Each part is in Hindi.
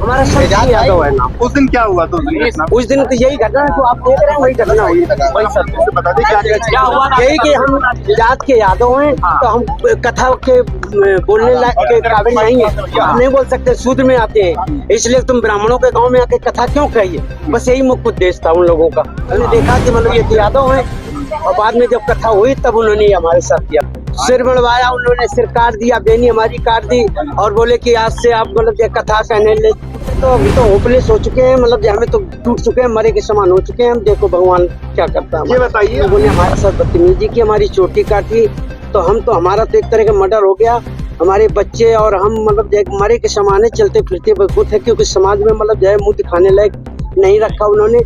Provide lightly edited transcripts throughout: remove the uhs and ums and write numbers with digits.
हमारा सब यादव है नाम। उस दिन क्या हुआ? तो उस दिन तो यही घटना जो आप देख रहे हैं वही घटना हुई। वही सब बता दें क्या हुआ। यही कि हम जात के यादव हैं तो हम कथा के बोलने के काबिल नहीं है, हम नहीं बोल सकते, सूत्र में आते हैं, इसलिए तुम ब्राह्मणों के गांव में आके कथा क्यों कहिए। बस यही मुख्य उद्देश्य था उन लोगों का। हमने देखा कि मतलब ये यादव हैं और बाद में जब कथा हुई तब उन्होंने हमारे साथ किया, सिर बनवाया, उन्होंने सिर काट दिया, बेनी हमारी काट दी और बोले कि आज से आप मतलब ये कथा कहने ले। तो अभी तो होपलेस हो चुके हैं, मतलब हमें तो टूट चुके हैं, मरे के समान हो चुके हैं। हम देखो भगवान क्या करता है। ये बताइए, बोले हमारे साथ बदतमीजी की, हमारी चोटी काटी, तो हम तो हमारा तो एक तरह का मर्डर हो गया। हमारे बच्चे और हम मतलब मरे के समान चलते फिरते बहुत है, क्योंकि समाज में मतलब जो है मुँह दिखाने लायक नहीं रखा उन्होंने।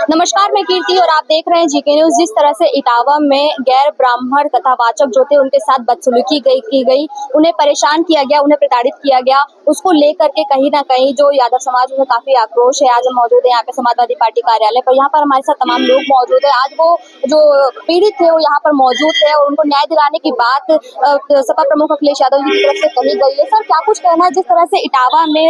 नमस्कार, मैं कीर्ति और आप देख रहे हैं जीके न्यूज। जिस तरह से इटावा में गैर ब्राह्मण कथावाचक जो थे उनके साथ बदसलूकी की गई, उन्हें परेशान किया गया, उन्हें प्रताड़ित किया गया, उसको लेकर के कहीं ना कहीं जो यादव समाज में काफी आक्रोश है। आज हम मौजूद है यहाँ पे समाजवादी पार्टी कार्यालय पर। यहाँ पर हमारे साथ तमाम लोग मौजूद है। आज वो जो पीड़ित थे वो यहाँ पर मौजूद है और उनको न्याय दिलाने की बात सपा प्रमुख अखिलेश यादव जी की तरफ से कही गई है। सर, क्या कुछ कहना है जिस तरह से इटावा में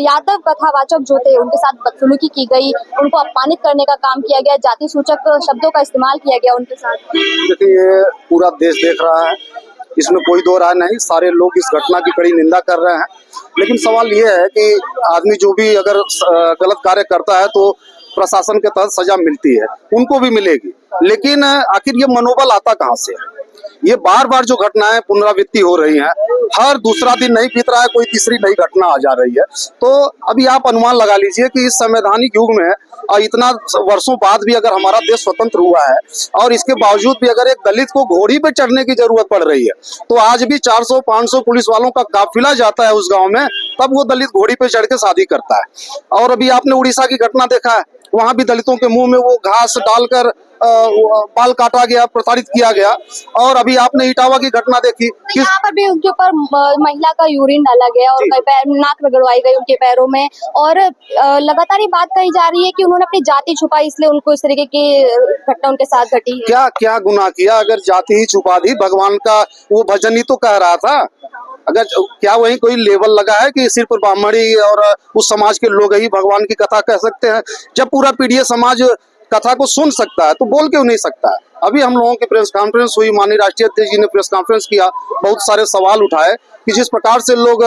यादव कथावाचक जो थे उनके साथ बदसलूकी की गई, उनको अपमानित करने का काम किया गया, जाति सूचक शब्दों का इस्तेमाल किया गया उनके साथ? देखिए, ये पूरा देश देख रहा है, इसमें कोई दो राय नहीं, सारे लोग इस घटना की कड़ी निंदा कर रहे हैं। लेकिन सवाल ये है कि आदमी जो भी अगर गलत कार्य करता है तो प्रशासन के तहत सजा मिलती है, उनको भी मिलेगी। लेकिन आखिर ये मनोबल आता कहाँ से है? ये बार बार जो घटनाएं पुनरावृत्ति हो रही हैं, हर दूसरा दिन नहीं बीत रहा है, कोई तीसरी नई घटना आ जा रही है। तो अभी आप अनुमान लगा लीजिए कि इस संवैधानिक युग में इतना वर्षों बाद भी अगर हमारा देश स्वतंत्र हुआ है और इसके बावजूद भी अगर एक दलित को घोड़ी पे चढ़ने की जरूरत पड़ रही है, तो आज भी 400-500 पुलिस वालों का काफिला जाता है उस गांव में, तब वो दलित घोड़ी पे चढ़ के शादी करता है। और अभी आपने उड़ीसा की घटना देखा है, वहां भी दलितों के मुंह में वो घास डालकर बाल काटा गया, प्रताड़ित किया गया। और अभी आपने इटावा की घटना देखी, तो यहाँ पर भी उनके ऊपर महिला का यूरिन डाला गया और नाक रगड़वाई गई उनके पैरों में, और लगातार ये बात कही जा रही है कि उन्होंने अपनी जाति छुपाई, इसलिए उनको इस तरीके की घटना उनके साथ घटी है। क्या क्या गुनाह किया? अगर जाति ही छुपा दी, भगवान का वो भजन ही तो कह रहा था। अगर क्या वही कोई लेवल लगा है कि सिर्फ ब्राह्मणी और उस समाज के लोग ही भगवान की कथा कह सकते हैं? जब पूरा पीढ़िया समाज कथा को सुन सकता है तो बोल क्यों नहीं सकता है? अभी हम लोगों की प्रेस कॉन्फ्रेंस हुई, माननीय राष्ट्रीय अध्यक्ष जी ने प्रेस कॉन्फ्रेंस किया, बहुत सारे सवाल उठाए कि जिस प्रकार से लोग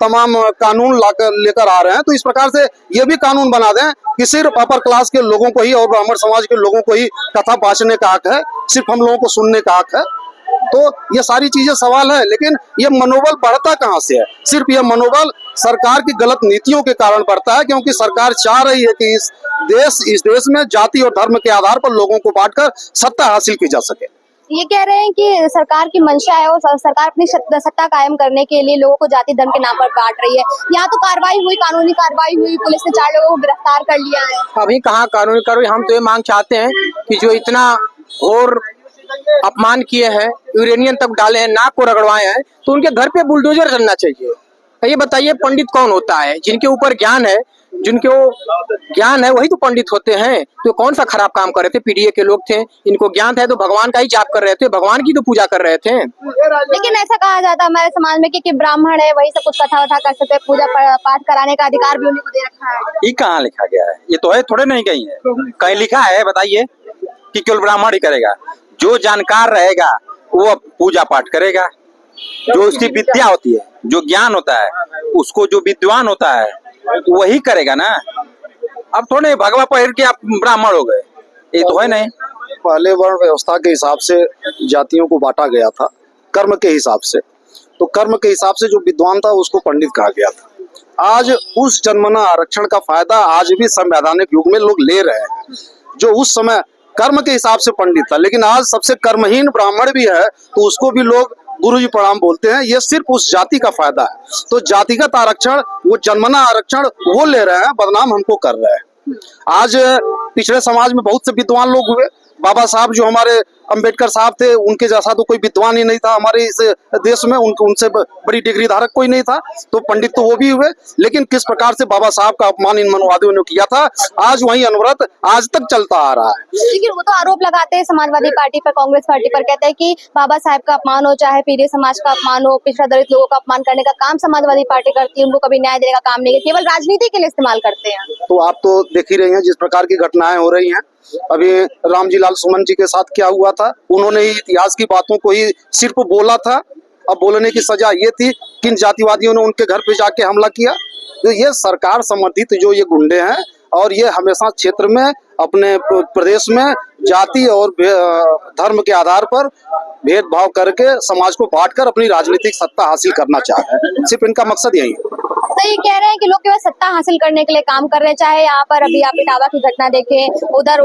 तमाम कानून लेकर आ रहे हैं, तो इस प्रकार से ये भी कानून बना दें कि सिर्फ अपर क्लास के लोगों को ही और ब्राह्मण समाज के लोगों को ही कथा बांचने का हक है, सिर्फ हम लोगों को सुनने का हक है। तो ये सारी चीजें सवाल है, लेकिन ये मनोबल बढ़ता कहाँ से है? सिर्फ ये मनोबल सरकार की गलत नीतियों के कारण बढ़ता है, क्योंकि सरकार चाह रही है कि इस देश में जाति और धर्म के आधार पर लोगों को बांटकर सत्ता हासिल की जा सके। ये कह रहे हैं कि सरकार की मंशा है और सरकार अपनी सत्ता कायम करने के लिए लोगों को जाति धर्म के नाम पर बांट रही है। यहाँ तो कार्रवाई हुई, कानूनी कार्रवाई हुई, पुलिस ने 4 लोगों को गिरफ्तार कर लिया है। अभी कहाँ कानूनी कार्रवाई? हम तो ये मांग चाहते हैं कि जो इतना घोर अपमान किए हैं, यूरेनियम तक डाले हैं, नाक को रगड़वाए हैं, तो उनके घर पे बुलडोजर चलना चाहिए। ये बताइए, पंडित कौन होता है? जिनके ऊपर ज्ञान है, जिनके ज्ञान है वही तो पंडित होते हैं। तो कौन सा खराब काम कर रहे थे? पीडीए के लोग थे, इनको ज्ञान था तो भगवान का ही जाप कर रहे थे, भगवान की तो पूजा कर रहे थे। लेकिन ऐसा कहा जाता है हमारे समाज में कि ब्राह्मण है वही सब कुछ कथा वथा कर सकते हैं, पूजा पाठ कराने का अधिकार भी उन्हीं को दे रखा है। ये कहाँ लिखा गया है? ये तो है थोड़े नहीं कहीं है, कहीं लिखा है बताइए कि केवल ब्राह्मण ही करेगा? जो जानकार रहेगा वो पूजा पाठ करेगा, जो उसकी विद्या होती है, जो ज्ञान होता है, उसको जो विद्वान होता है वही करेगा ना। अब थोड़े भगवा पहन के आप ब्राह्मण हो गए, ये तो है नहीं। पहले वर्ण व्यवस्था के हिसाब से जातियों को बांटा गया था, कर्म के हिसाब से। तो कर्म के हिसाब से जो विद्वान था उसको पंडित कहा गया था। आज उस जन्मना आरक्षण का फायदा आज भी संवैधानिक युग में लोग ले रहे हैं। जो उस समय कर्म के हिसाब से पंडित था, लेकिन आज सबसे कर्महीन ब्राह्मण भी है तो उसको भी लोग गुरु जी प्रणाम बोलते हैं। ये सिर्फ उस जाति का फायदा है। तो जातिगत आरक्षण, वो जन्मना आरक्षण वो ले रहे हैं, बदनाम हमको कर रहे हैं। आज पिछड़े समाज में बहुत से विद्वान लोग हुए। बाबा साहब जो हमारे अंबेडकर साहब थे, उनके जैसा तो कोई विद्वान ही नहीं था हमारे इस देश में, उनसे बड़ी डिग्री धारक कोई नहीं था। तो पंडित तो वो भी हुए, लेकिन किस प्रकार से बाबा साहब का अपमान इन मनवादियों ने किया था, आज वही अनवरत आज तक चलता आ रहा है। लेकिन वो तो आरोप लगाते हैं समाजवादी पार्टी पर, कांग्रेस पार्टी पर, कहते हैं कि बाबा साहब का अपमान हो, चाहे पीढ़ी समाज का अपमान हो, पिछड़ा दलित लोगों का अपमान करने का काम समाजवादी पार्टी करती है, उनको कभी न्याय देने का काम नहीं है, केवल राजनीति के लिए इस्तेमाल करते हैं। तो आप तो देख ही रही हैं जिस प्रकार की घटनाएं हो रही हैं। अभी रामजी लाल सुमन जी के साथ क्या हुआ था, उन्होंने ही इतिहास की बातों को ही सिर्फ बोला था। अब बोलने की सजा ये थी कि इन जातिवादियों ने उनके घर पे जाके हमला किया। तो ये सरकार समर्थित जो ये गुंडे हैं, और ये हमेशा क्षेत्र में अपने प्रदेश में जाति और धर्म के आधार पर भेदभाव करके समाज को बांटकर अपनी राजनीतिक सत्ता हासिल करना चाह रहे हैं। सिर्फ इनका मकसद यही है। तो ये कह रहे हैं कि लोग केवल सत्ता हासिल करने के लिए काम कर रहे हैं, चाहे यहाँ पर अभी आप इटावा की घटना देखें, उधर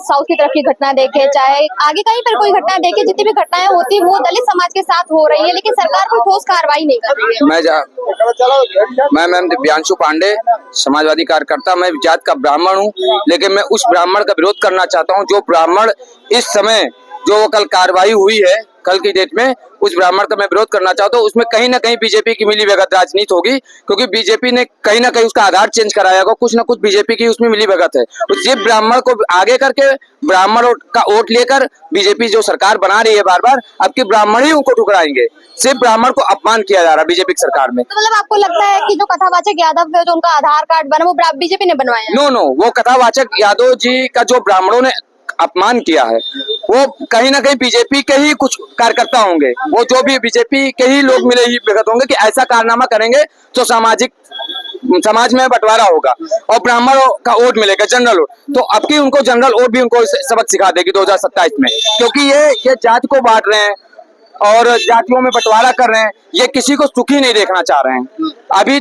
साउथ की तरफ की घटना देखें, चाहे आगे कहीं पर कोई घटना देखें, जितनी भी घटनाएं होती है वो दलित समाज के साथ हो रही है, लेकिन सरकार कोई ठोस कार्रवाई नहीं कर रही है। मैं मैम दिव्यांशु पांडे, समाजवादी कार्यकर्ता। मैं जात का ब्राह्मण हूँ, लेकिन मैं उस ब्राह्मण का विरोध करना चाहता हूँ जो ब्राह्मण इस समय जो कल कार्रवाई हुई है, कल की डेट में उस ब्राह्मण का मैं विरोध करना चाहता हूँ। उसमें कहीं ना कहीं बीजेपी की मिली भगत राजनीति होगी, क्योंकि बीजेपी ने कहीं ना कहीं उसका आधार चेंज कराया होगा। कुछ ना कुछ बीजेपी की उसमें मिली भगत है। उस ब्राह्मण को आगे करके ब्राह्मण का वोट लेकर बीजेपी जो सरकार बना रही है बार बार, अब के ब्राह्मण ही उनको ठुकराएंगे। सिर्फ ब्राह्मण को अपमान किया जा रहा है बीजेपी की सरकार में। तो मतलब आपको लगता है कि जो कथावाचक यादव है, जो उनका आधार कार्ड बना, वो बीजेपी ने बनवाया है? नो, वो कथावाचक यादव जी का जो ब्राह्मणों ने अपमान किया है, वो कहीं ना कहीं बीजेपी के ही कुछ कार्यकर्ता होंगे। वो जो भी बीजेपी के ही लोग मिले ही भगत होंगे कि ऐसा कारनामा करेंगे तो समाज में बंटवारा होगा और ब्राह्मणों का वोट मिलेगा, जनरल वोट। तो अब की उनको जनरल वोट भी उनको सबक सिखा देगी 2027 में, क्योंकि ये जाति को बांट रहे हैं और जातियों में बंटवारा कर रहे हैं। ये किसी को सुखी नहीं देखना चाह रहे हैं। अभी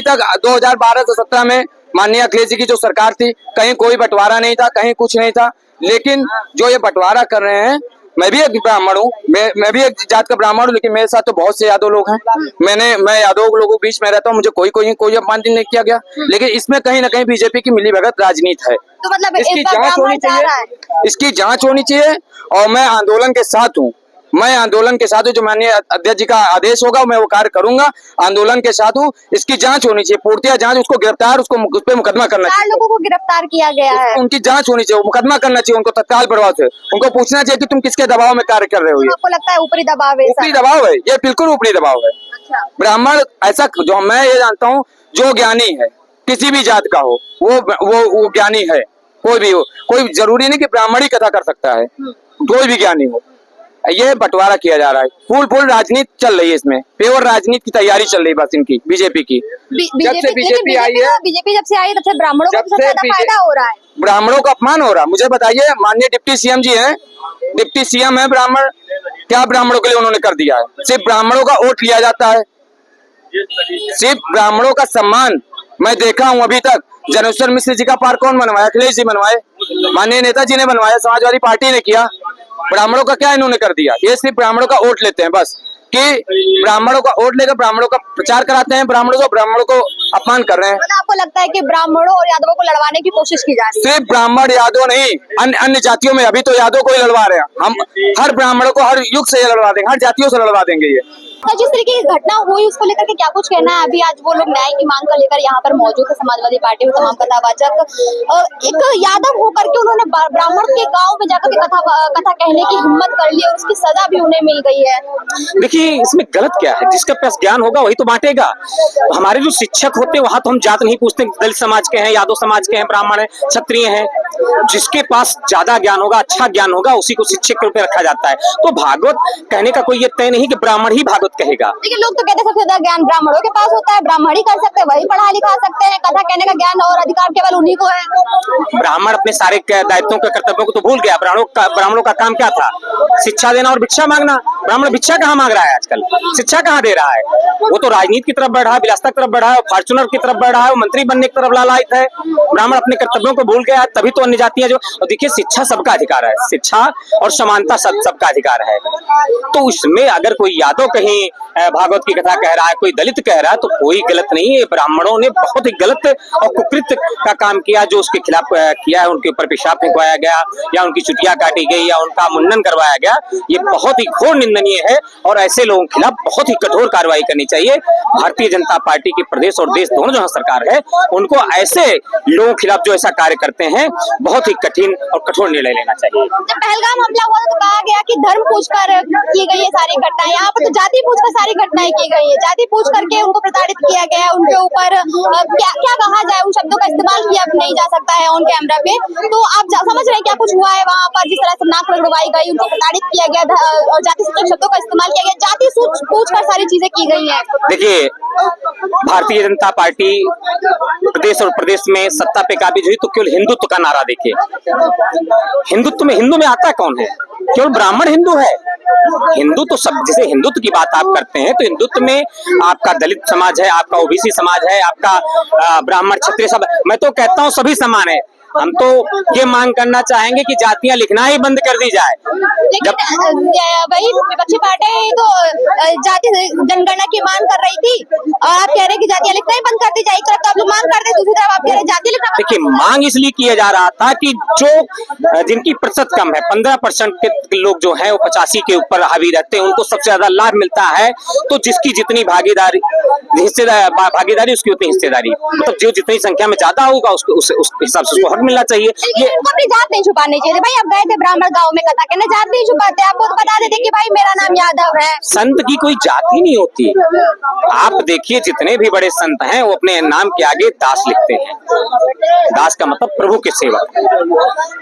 तक 2012 से 17 में माननीय अखिलेश जी की जो सरकार थी, कहीं कोई बंटवारा नहीं था, कहीं कुछ नहीं था। लेकिन जो ये बंटवारा कर रहे हैं, मैं भी एक ब्राह्मण हूँ, मैं भी एक जात का ब्राह्मण हूँ, लेकिन मेरे साथ तो बहुत से यादव लोग हैं। मैं यादव लोगों के बीच में रहता हूँ, मुझे कोई अपमान नहीं किया गया। लेकिन इसमें कहीं ना कहीं बीजेपी की मिली भगत राजनीति है। तो मतलब इसकी जांच होनी चाहिए, इसकी जांच होनी चाहिए। और मैं आंदोलन के साथ हूँ, जो माननीय अध्यक्ष जी का आदेश होगा मैं वो कार्य करूंगा। आंदोलन के साथ हूँ, इसकी जांच होनी चाहिए, पूर्तिया जांच, उसको गिरफ्तार, उस पे मुकदमा करना चाहिए। 4 लोगों को गिरफ्तार किया गया है, उनकी जांच होनी चाहिए, मुकदमा करना चाहिए उनको तत्काल प्रभाव से। उनको पूछना चाहिए कि तुम किसके दबाव में कार्य कर रहे हो। आपको लगता है ऊपरी दबाव है? ऊपरी दबाव है, ये बिल्कुल ऊपरी दबाव है। अच्छा। ब्राह्मण ऐसा, जो मैं ये जानता हूँ, जो ज्ञानी है किसी भी जात का हो, वो ज्ञानी है। कोई भी हो, कोई जरूरी नहीं कि ब्राह्मण ही कथा कर सकता है, कोई भी ज्ञानी हो। ये बंटवारा किया जा रहा है, फुल राजनीति चल रही है, इसमें प्योर राजनीति की तैयारी चल रही है बस इनकी, बीजेपी की। जब से बीजेपी आई है, बीजेपी जब से आई है, तब से ब्राह्मणों को सबसे ज्यादा फायदा हो रहा है, ब्राह्मणों का अपमान हो रहा है। मुझे बताइए, माननीय डिप्टी सीएम जी हैं, डिप्टी सीएम है ब्राह्मण, क्या ब्राह्मणों के लिए उन्होंने कर दिया है? सिर्फ ब्राह्मणों का वोट लिया जाता है, सिर्फ ब्राह्मणों का सम्मान। मैं देखा हूँ अभी तक जनेश्वर मिश्र जी का पार्क कौन बनवाया? अखिलेश जी बनवाए, माननीय नेताजी ने बनवाया, समाजवादी पार्टी ने किया। ब्राह्मणों का क्या इन्होंने कर दिया? ये सिर्फ ब्राह्मणों का वोट लेते हैं बस, कि ब्राह्मणों का वोट लेकर ब्राह्मणों का प्रचार कराते हैं, ब्राह्मणों को अपमान कर रहे हैं। मतलब आपको लगता है कि ब्राह्मणों और यादवों को लड़वाने की कोशिश की जा रही है? सिर्फ ब्राह्मण यादव नहीं, अन्य जातियों में अभी तो यादव को ही लड़वा रहे हैं। हम हर ब्राह्मणों को हर युग से लड़वा देंगे, हर जातियों से लड़वा देंगे। ये तो जिस तरीके की घटना हुई उसको लेकर के क्या कुछ कहना है? अभी आज वो लोग न्याय की मांग कर लेकर यहाँ पर मौजूद है, समाजवादी पार्टी में तमाम कथावाचक। एक यादव होकर के उन्होंने ब्राह्मण के गांव में जाकर के कथा कहने की हिम्मत कर ली और उसकी सजा भी उन्हें मिल गई है। देखिए, इसमें गलत क्या है? जिसके पास ज्ञान होगा वही तो बांटेगा। हमारे जो शिक्षक होते हैं वहां तो हम जात नहीं पूछते, दलित समाज के हैं, यादव समाज के हैं, ब्राह्मण है, क्षत्रिय हैं। जिसके पास ज्यादा ज्ञान होगा, अच्छा ज्ञान होगा, उसी को शिक्षक के रूप में रखा जाता है। तो भागवत कहने का कोई ये तय नहीं कि ब्राह्मण ही भागवत कहेगा। लेकिन लोग तो कहते हैं सबसे ज्यादा ज्ञान ब्राह्मणों के पास होता है, ब्राह्मण ही कर सकते हैं, वही पढ़ा लिखा सकते हैं, कथा कहने का ज्ञान और अधिकार केवल उन्हीं को है। ब्राह्मण अपने सारे दायित्वों के कर्तव्यों को तो भूल गया। ब्राह्मणों का काम क्या था? शिक्षा देना और भिक्षा मांगना। ब्राह्मण भिक्षा कहाँ मांग रहा है आजकल, शिक्षा कहाँ दे रहा है? वो तो राजनीति की तरफ बढ़ रहा है, विलासता की तरफ बढ़ रहा है, फॉर्चुनर की तरफ बढ़ रहा है, वो मंत्री बनने की तरफ लालायित है। ब्राह्मण अपने कर्तव्यों को भूल गया, तभी तो अन्य जातियां जो, और देखिए शिक्षा सबका अधिकार है, शिक्षा और समानता सबका अधिकार है। तो उसमें अगर कोई यादव कहीं भागवत की कथा कह रहा है, कोई दलित कह रहा है, तो कोई गलत नहीं है। ब्राह्मणों ने बहुत ही गलत और कुकृत्य का काम किया, जो उसके खिलाफ किया है। उनके ऊपर पेशाब फेंकवाया गया या उनकी चुटिया काटी गई या उनका मुंडन करवाया गया, ये बहुत ही घोर निंदनीय है और ऐसे लोगों के खिलाफ बहुत ही कठोर कार्रवाई करनी चाहिए। भारतीय जनता पार्टी की प्रदेश और देश दोनों जहां सरकार है, उनको ऐसे लोगों के खिलाफ जो ऐसा कार्य करते हैं बहुत ही कठिन और कठोर निर्णय लेना चाहिए। जब पहलगाम हमला हुआ तो कहा गया कि धर्म पूछकर की गई है सारी घटनाएं, यहाँ पर तो जाति पूछकर सारी घटनाएं की गई है, जाति पूछ करके उनको प्रताड़ित किया गया है, उनके ऊपर क्या क्या कहा जाए, उन शब्दों का इस्तेमाल किया नहीं जा सकता है ऑन कैमरा पे। तो आप समझ रहे हैं क्या कुछ हुआ है वहाँ पर, जिस तरह से नाक रगड़वाई गई, उनको प्रताड़ित किया गया और जाति सूचक शब्दों का इस्तेमाल किया गया, जाति पूछ कर सारी चीजें की गई है। देखिए, भारतीय जनता पार्टी प्रदेश और प्रदेश में सत्ता पे काबिज हुई तो केवल हिंदुत्व का नारा देखिए। हिंदू में आता कौन है? केवल ब्राह्मण हिंदू है। हिंदू तो सब, जैसे हिंदुत्व की बात आप करते हैं तो हिंदुत्व में आपका दलित समाज है, आपका ओबीसी समाज है, आपका ब्राह्मण क्षत्रिय सब, मैं तो कहता हूँ सभी समान है। हम तो ये मांग करना चाहेंगे कि जातियां लिखना ही बंद कर दी जाए। लेकिन वही विपक्षी पार्टी तो जाति जनगणना की मांग कर रही थी और आप कह रहे हैं कि जातियां लिखना ही बंद कर दी जाए। एक तरफ तो आप लोग मांग करते, दूसरी तरफ आप कह रहे हैं जाति लिखना। देखिए, मांग इसलिए किया जा रहा था कि जो जिनकी प्रतिशत कम है, 15% के लोग जो है वो 85 के ऊपर हावी रहते हैं, उनको सबसे ज्यादा लाभ मिलता है। तो जिसकी जितनी भागीदारी उसकी उतनी हिस्सेदारी, मतलब जो जितनी संख्या में ज्यादा होगा उसको उस हिसाब से उसको हक मिलना चाहिए। ये उनको अपनी जात नहीं छुपानी चाहिए। भाई आप गए थे ब्राह्मण गांव में कथा कहने, जात नहीं छुपाते, आप खुद बता देते कि भाई मेरा नाम यादव है। संत की कोई जात ही नहीं होती। आप देखिए, जितने भी बड़े संत हैं वो अपने नाम के आगे दास लिखते हैं। दास का मतलब प्रभु के सेवक।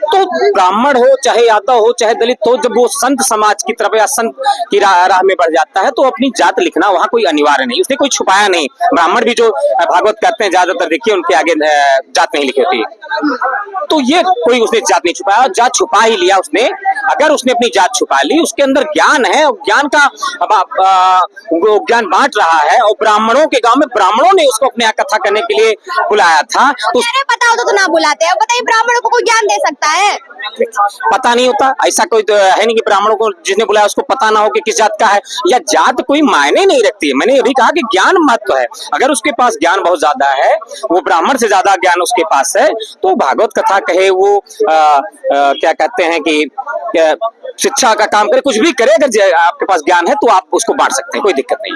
तो ब्राह्मण हो चाहे यादव हो चाहे दलित हो, जब वो संत समाज की तरफ या संत की राह में बढ़ जाता है तो अपनी जात लिखना वहाँ कोई अनिवार्य नहीं, उसने कोई छुपाया नहीं। ब्राह्मण भी जो भागवत करते हैं ज्यादातर देखिए उनके आगे जात नहीं लिखी होती। तो ये कोई उसने जात नहीं छुपाया, जात छुपा ही लिया उसने। अगर उसने अपनी जात छुपा ली, उसके अंदर ज्ञान है और ज्ञान का ज्ञान बांट रहा है, और ब्राह्मणों के गांव में ब्राह्मणों ने उसको अपने यहाँ कथा करने के लिए बुलाया था। तो पता होता तो ना बुलाते हैं। बताइए, ब्राह्मणों को कोई ज्ञान दे सकता है? पता नहीं होता, ऐसा कोई तो है नहीं कि ब्राह्मणों को जिसने बुलाया उसको पता ना हो कि किस जात का है। या जात कोई मायने नहीं रखती है। मैंने ये भी कहा कि ज्ञान महत्व है। अगर उसके पास ज्ञान बहुत ज्यादा है, वो ब्राह्मण से ज्यादा ज्ञान उसके पास है, तो भागवत कथा कहे, वो क्या कहते हैं कि शिक्षा का काम करे, कुछ भी करे, अगर आपके पास ज्ञान है तो आप उसको बांट सकते हैं, कोई दिक्कत नहीं।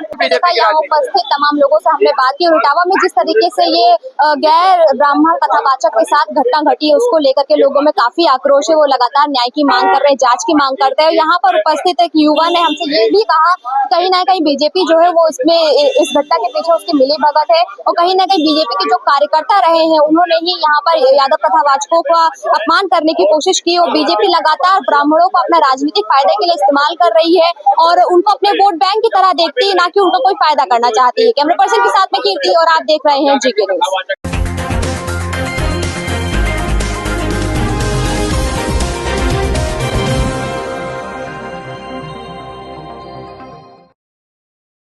यहाँ उपस्थित तमाम लोगों से हमने बात की। इटावा में जिस तरीके से ये गैर ब्राह्मण कथावाचक के साथ घटना घटी है, उसको लेकर के लोगों में काफी आक्रोश है। वो लगातार न्याय की मांग कर रहे हैं, जांच की मांग करते हैं। यहाँ पर उपस्थित एक युवा ने हमसे ये भी कहा कहीं ना कहीं बीजेपी जो है वो इसमें इस घटना के पीछे उसकी मिली भगत है, और कहीं ना कहीं बीजेपी के जो कार्यकर्ता रहे हैं उन्होंने ही यहाँ पर यादव कथावाचकों का अपमान करने की कोशिश की। और बीजेपी लगातार ब्राह्मणों को अपना राजनीतिक फायदे के लिए इस्तेमाल कर रही है और उनको अपने वोट बैंक की तरह देखती है, ना कि उनको कोई फायदा करना चाहती है। कैमरा पर्सन के साथ में कीर्ति और आप देख रहे हैं जीके न्यूज़।